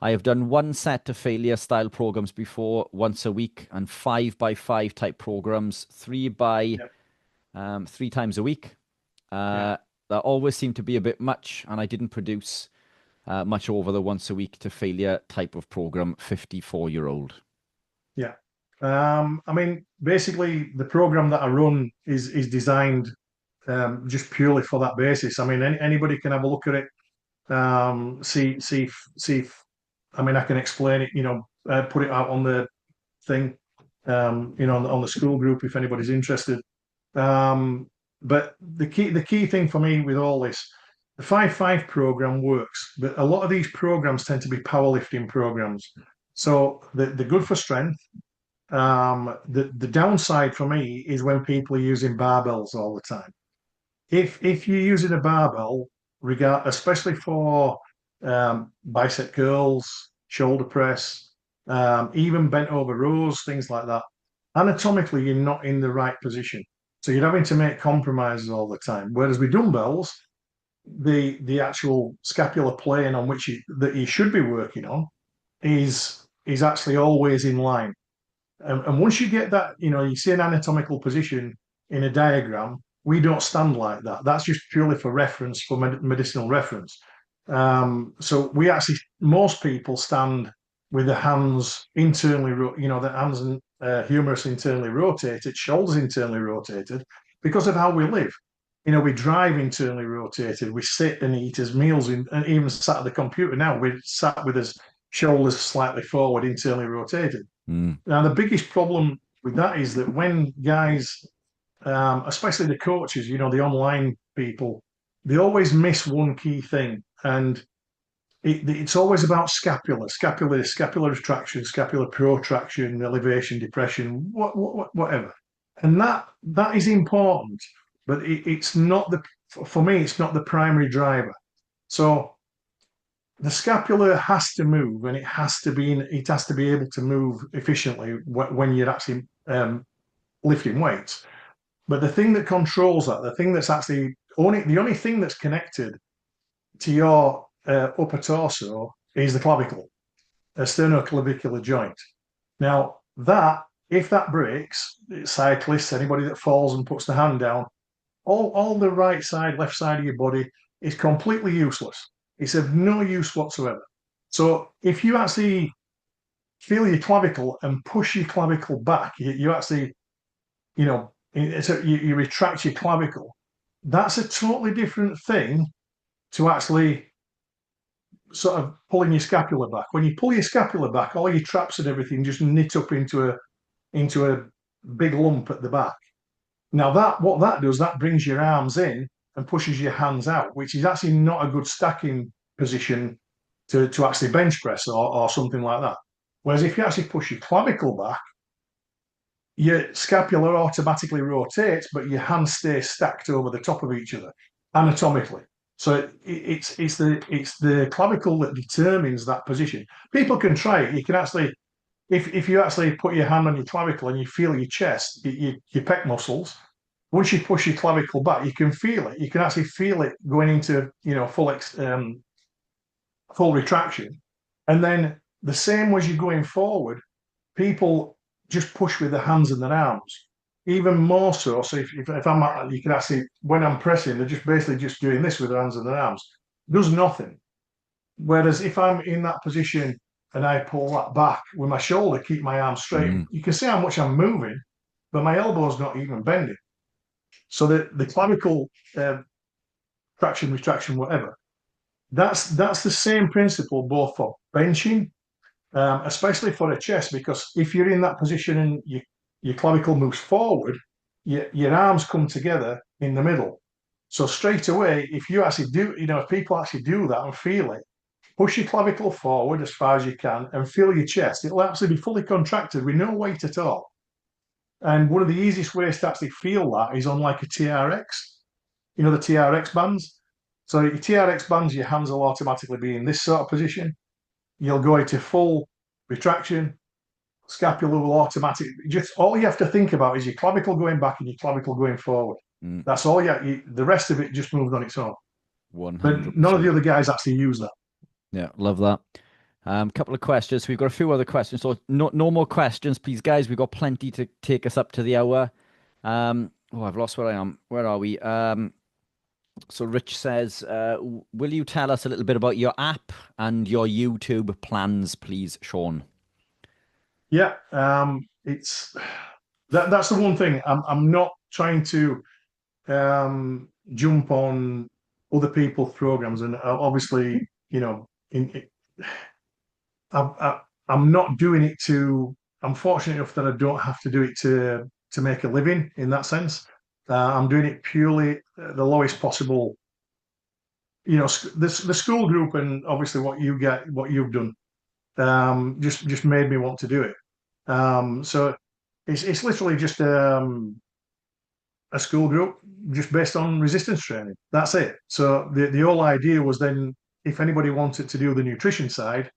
I have done one set of failure style programs before, once a week, and 5x5 type programs, Yeah, 3 times a week. yeah, That always seemed to be a bit much, and I didn't produce much over the once a week to failure type of program. 54-year-old. yeah. I mean, basically, the program that I run is designed just purely for that basis. I mean, anybody can have a look at it. See if, I mean, I can explain it. Put it out on the thing. On the school group if anybody's interested. But the key thing for me with all this, the 5-5 program works, but a lot of these programs tend to be powerlifting programs. So they're good for strength. The downside for me is when people are using barbells all the time. If you're using a barbell, especially for bicep curls, shoulder press, even bent over rows, things like that, anatomically you're not in the right position. So you're having to make compromises all the time. Whereas with dumbbells, the actual scapular plane on which that you should be working on is actually always in line. And once you get that, you see an anatomical position in a diagram, we don't stand like that. That's just purely for reference, for medicinal reference. So we actually, most people stand with the hands internally, the hands and humerus internally rotated, shoulders internally rotated, because of how we live. We drive internally rotated. We sit and eat as meals, and even sat at the computer now, we're sat with us shoulders slightly forward, internally rotated. Mm. Now, the biggest problem with that is that when guys, especially the coaches, the online people, they always miss one key thing. And it's always about scapular retraction, scapular protraction, elevation, depression, whatever. And that is important, but it's not for me, it's not the primary driver. So the scapula has to move, and it has to be able to move efficiently when you're actually lifting weights. But the thing that controls that, the thing that's actually the only thing that's connected to your upper torso is the clavicle, a sternoclavicular joint. Now if that breaks, cyclists, anybody that falls and puts the hand down, all the right side, left side of your body is completely useless. It's of no use whatsoever. So if you actually feel your clavicle and push your clavicle back, you actually, you retract your clavicle. That's a totally different thing to actually sort of pulling your scapula back. When you pull your scapula back, all your traps and everything just knit up into a big lump at the back. Now what that does, that brings your arms in and pushes your hands out, which is actually not a good stacking position to actually bench press or something like that. Whereas if you actually push your clavicle back, your scapula automatically rotates, but your hands stay stacked over the top of each other anatomically. So it's the clavicle that determines that position. People can try it. You can actually, if you actually put your hand on your clavicle and you feel your chest, your pec muscles, once you push your clavicle back, you can feel it. You can actually feel it going into full retraction. And then the same as you're going forward, people just push with their hands and their arms. even more so. So if I'm, you can actually, when I'm pressing, they're just basically just doing this with their hands and their arms. Does nothing. Whereas if I'm in that position and I pull that back with my shoulder, keep my arm straight, you can see how much I'm moving, but my elbow's not even bending. So the clavicle traction, retraction, whatever, that's the same principle both for benching, especially for a chest, because if you're in that position and your clavicle moves forward, your arms come together in the middle. So straight away, if you actually do, if people actually do that and feel it, push your clavicle forward as far as you can and feel your chest. It'll actually be fully contracted with no weight at all. And one of the easiest ways to actually feel that is on like a TRX, the TRX bands. So your TRX bands, your hands will automatically be in this sort of position. You'll go into full retraction. Scapula will automatically, just all you have to think about is your clavicle going back and your clavicle going forward. That's all the rest of it just moves on its own. 100%. But none of the other guys actually use that. Yeah, love that. Couple of questions. We've got a few other questions. So no more questions, please, guys. We've got plenty to take us up to the hour. I've lost where I am. Where are we? So Rich says, will you tell us a little bit about your app and your YouTube plans, please, Sean? Yeah, it's that's the one thing. I'm not trying to jump on other people's programs, and obviously, I'm not doing it to. I'm fortunate enough that I don't have to do it to make a living in that sense. I'm doing it purely at the lowest possible. The school group and obviously what you've done, just made me want to do it. So it's literally just a school group just based on resistance training. That's it. So the whole idea was then if anybody wanted to do the nutrition side,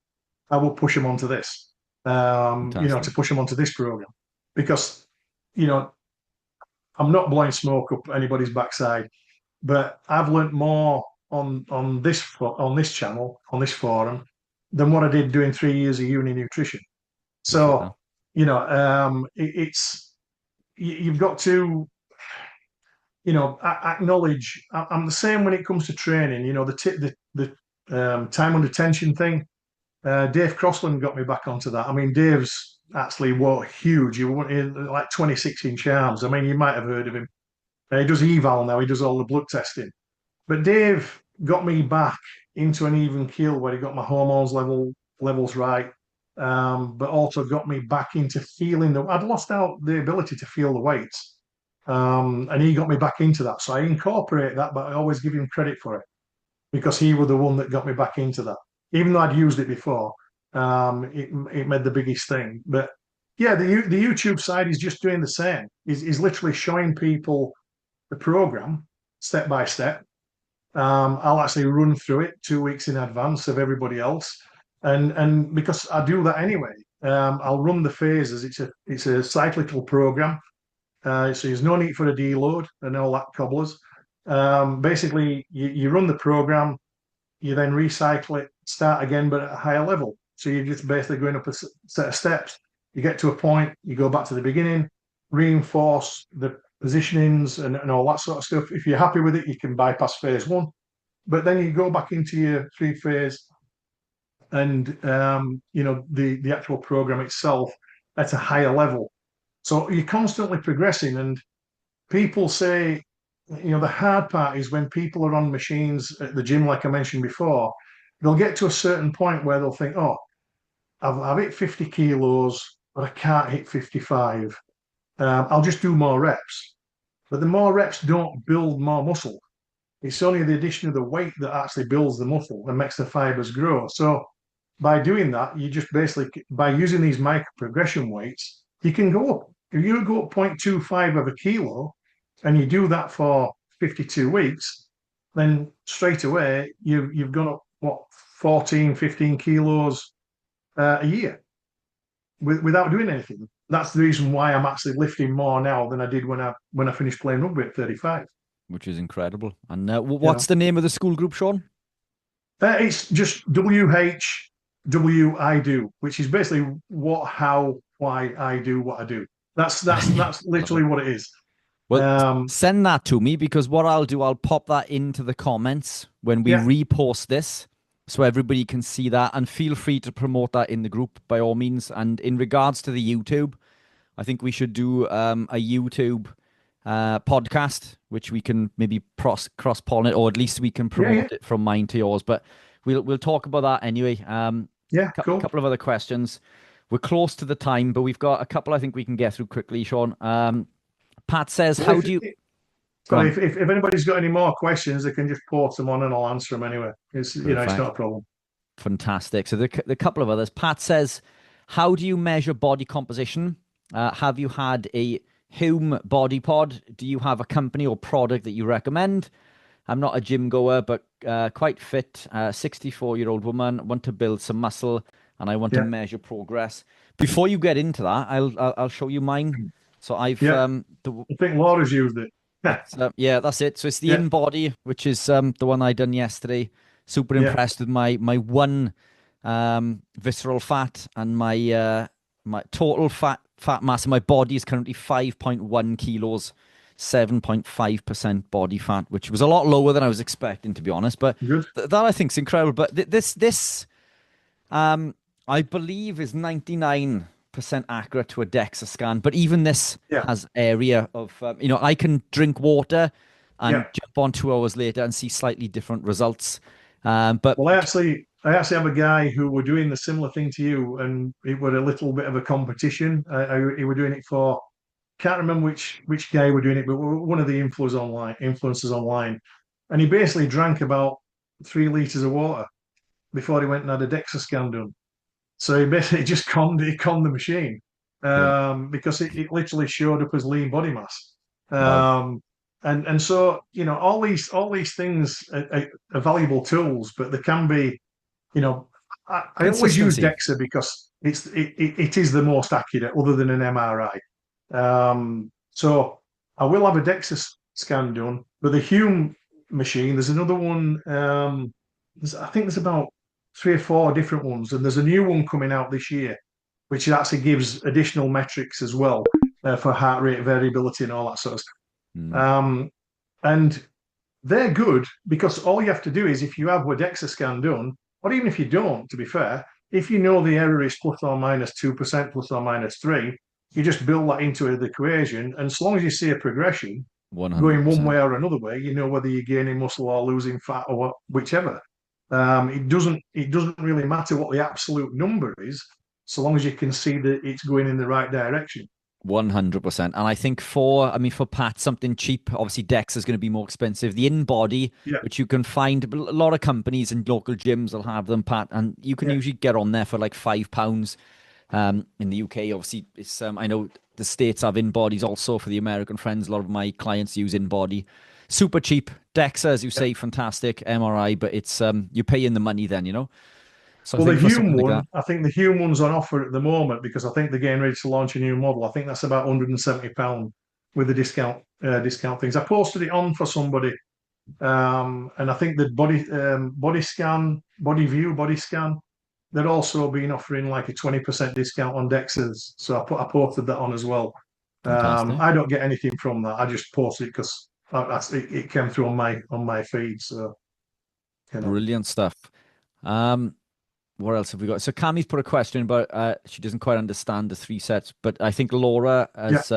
I will push them onto this. To push them onto this program because I'm not blowing smoke up anybody's backside, but I've learnt more on this channel on this forum than what I did doing 3 years of uni nutrition. So it's you've got to acknowledge. I'm the same when it comes to training. The time under tension thing. Dave Crossland got me back onto that. I mean, Dave's actually huge. He went in like 26-inch arms. I mean, you might have heard of him. He does eval now. He does all the blood testing. But Dave got me back into an even keel where he got my hormones levels right, but also got me back into feeling I'd lost out the ability to feel the weights, and he got me back into that. So I incorporate that, but I always give him credit for it because he was the one that got me back into that. Even though I'd used it before, it made the biggest thing. But yeah, the YouTube side is just doing the same. He's literally showing people the program step by step. I'll actually run through it 2 weeks in advance of everybody else, and because I do that anyway, I'll run the phases. It's a cyclical program, so there's no need for a deload and all that cobblers. Basically, you run the program, you then recycle it, start again, but at a higher level. So you're just basically going up a set of steps. You get to a point, you go back to the beginning, reinforce the positionings and all that sort of stuff. If you're happy with it, you can bypass phase one, but then you go back into your 3 phase and the actual program itself at a higher level. So you're constantly progressing, and people say, the hard part is when people are on machines at the gym, like I mentioned before, they'll get to a certain point where they'll think, oh, I've hit 50 kilos, but I can't hit 55. I'll just do more reps. But the more reps don't build more muscle. It's only the addition of the weight that actually builds the muscle and makes the fibers grow. So by doing that, you just basically, by using these micro progression weights, you can go up. If you go up 0.25 of a kilo and you do that for 52 weeks, then straight away you've gone up, 14, 15 kilos a year without doing anything. That's the reason why I'm actually lifting more now than I did when I finished playing rugby at 35. Which is incredible. And what's the name of the school group, Sean? It's just WHWI do, which is basically what, how, why I do what I do. That's literally what it is. Well, send that to me, because what I'll do, I'll pop that into the comments when we repost this, so everybody can see that, and feel free to promote that in the group by all means. And in regards to the YouTube, I think we should do a YouTube podcast, which we can maybe cross-pollinate, or at least we can promote it from mine to yours. But we'll talk about that anyway. Cool. A couple of other questions. We're close to the time, but we've got a couple I think we can get through quickly, Sean. Pat says, how do you... If anybody's got any more questions, they can just post them on and I'll answer them anyway. It's not a problem. Fantastic. So the couple of others. Pat says, how do you measure body composition? Have you had a Hume body pod? Do you have a company or product that you recommend? I'm not a gym goer, but quite fit, 64-year-old woman, want to build some muscle, and I want to measure progress. Before you get into that, I'll show you mine. So I think Laura's used it. Yeah, that's it. So it's the InBody, which is the one I done yesterday. Super impressed with my one visceral fat, and my total fat mass in my body is currently 5.1 kilos, 7.5% body fat, which was a lot lower than I was expecting, to be honest. But that I think is incredible. But this I believe is 99% accurate to a DEXA scan. But even this has area of I can drink water and jump on 2 hours later and see slightly different results. But I actually have a guy who were doing the similar thing to you, and it were a little bit of a competition. He were doing it for, can't remember which guy were doing it, but one of the influencers online, and he basically drank about 3 liters of water before he went and had a DEXA scan done. So he basically just conned the machine because it literally showed up as lean body mass. And so all these things are valuable tools, but they can be, I always use DEXA because it is the most accurate other than an MRI. So I will have a DEXA scan done, but the Hume machine, there's another one. I think there's about 3 or 4 different ones, and there's a new one coming out this year, which actually gives additional metrics as well for heart rate variability and all that sort of stuff. And they're good because all you have to do is, if you have a DEXA scan done, or even if you don't, to be fair, if you know the error is plus or minus 2%, plus or minus 3%, you just build that into the equation, and as long as you see a progression 100%. Going one way or another way, whether you're gaining muscle or losing fat or whichever. It doesn't really matter what the absolute number is, so long as you can see that it's going in the right direction. 100%. And I think for Pat, something cheap, obviously DEXA is going to be more expensive. The InBody, which you can find, a lot of companies and local gyms will have them, Pat, and you can usually get on there for like £5. In the UK, obviously, it's I know the States have InBodies also for the American friends. A lot of my clients use InBody. Super cheap. DEXA, as you say, fantastic. MRI, but it's you're paying the money then, So the Hume one, I think the Hume one's on offer at the moment because I think they're getting ready to launch a new model. I think that's about £170 with the discount things. I posted it on for somebody, and I think the body scan, body scan, they're also been offering like a 20% discount on DEXAs. So I posted that on as well. I don't get anything from that. I just posted it because it came through on my feed. So brilliant stuff. What else have we got? So Cammie's put a question about she doesn't quite understand the 3 sets, but I think Laura has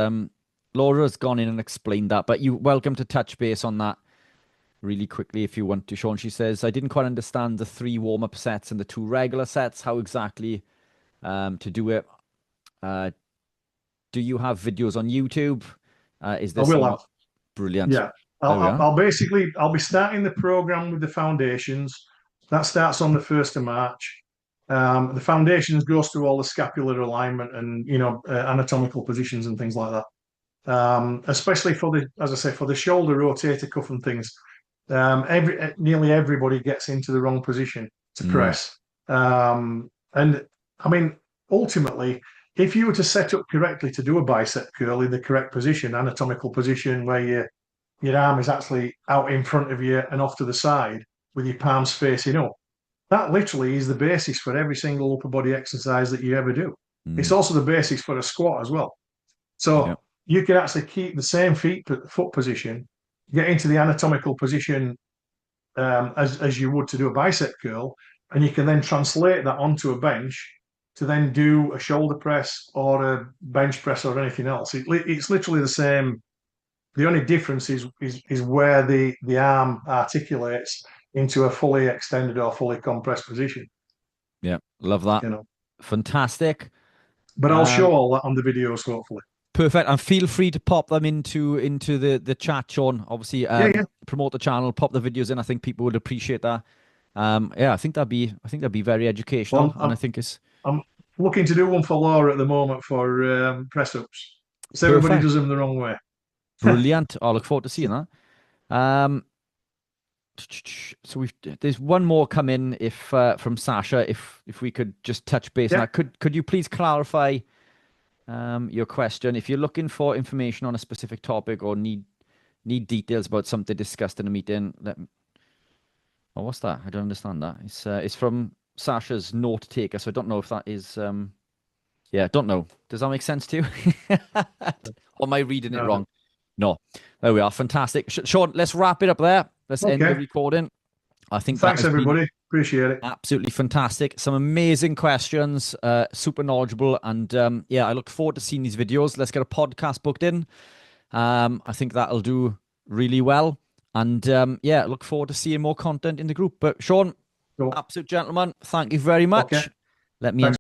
gone in and explained that. But you're welcome to touch base on that really quickly if you want to, Sean. She says, I didn't quite understand the 3 warm-up sets and the 2 regular sets, how exactly to do it. Do you have videos on YouTube? Is this I will have. Brilliant. Yeah. I'll be starting the program with the foundations. That starts on the 1st of March. The foundations goes through all the scapular alignment and anatomical positions and things like that. Especially for the shoulder rotator cuff and things. Nearly everybody gets into the wrong position to press. And I mean, ultimately, if you were to set up correctly to do a bicep curl in the correct position, anatomical position where your arm is actually out in front of you and off to the side with your palms facing up, that literally is the basis for every single upper body exercise that you ever do. It's also the basis for a squat as well. So Yeah. you can actually keep the same foot position, get into the anatomical position as you would to do a bicep curl, and you can then translate that onto a bench to then do a shoulder press or a bench press or anything else. It's literally the same. The only difference is where the arm articulates into a fully extended or fully compressed position. Yeah. Love that. You know, Fantastic. but I'll show all that on the videos hopefully. Perfect. And feel free to pop them into the chat, Sean. Obviously, Yeah. promote the channel, pop the videos in. I think people would appreciate that. Yeah, I think that'd be very educational, Well, and I think it's I'm looking to do one for Laura at the moment for press ups. So everybody perfect. does them the wrong way. Brilliant. I look forward to seeing that. Um, so there's one more come in if from Sasha. If we could just touch base on Yeah. that. Could you please clarify your question? If you're looking for information on a specific topic or need details about something discussed in a meeting, oh, what's that? I don't understand that. It's from Sasha's note taker, so I don't know if that is yeah, don't know. Does that make sense to you? Or am I reading it No, wrong? No. There we are. Fantastic. Sean, let's wrap it up there. Let's end the okay. recording. I think that Thanks has been everybody. Appreciate it. absolutely fantastic. Some amazing questions, super knowledgeable. And yeah, I look forward to seeing these videos. Let's get a podcast booked in. I think that'll do really well. And yeah, look forward to seeing more content in the group. But Sean, Cool. absolute gentleman, thank you very Okay. much. Let me Thanks.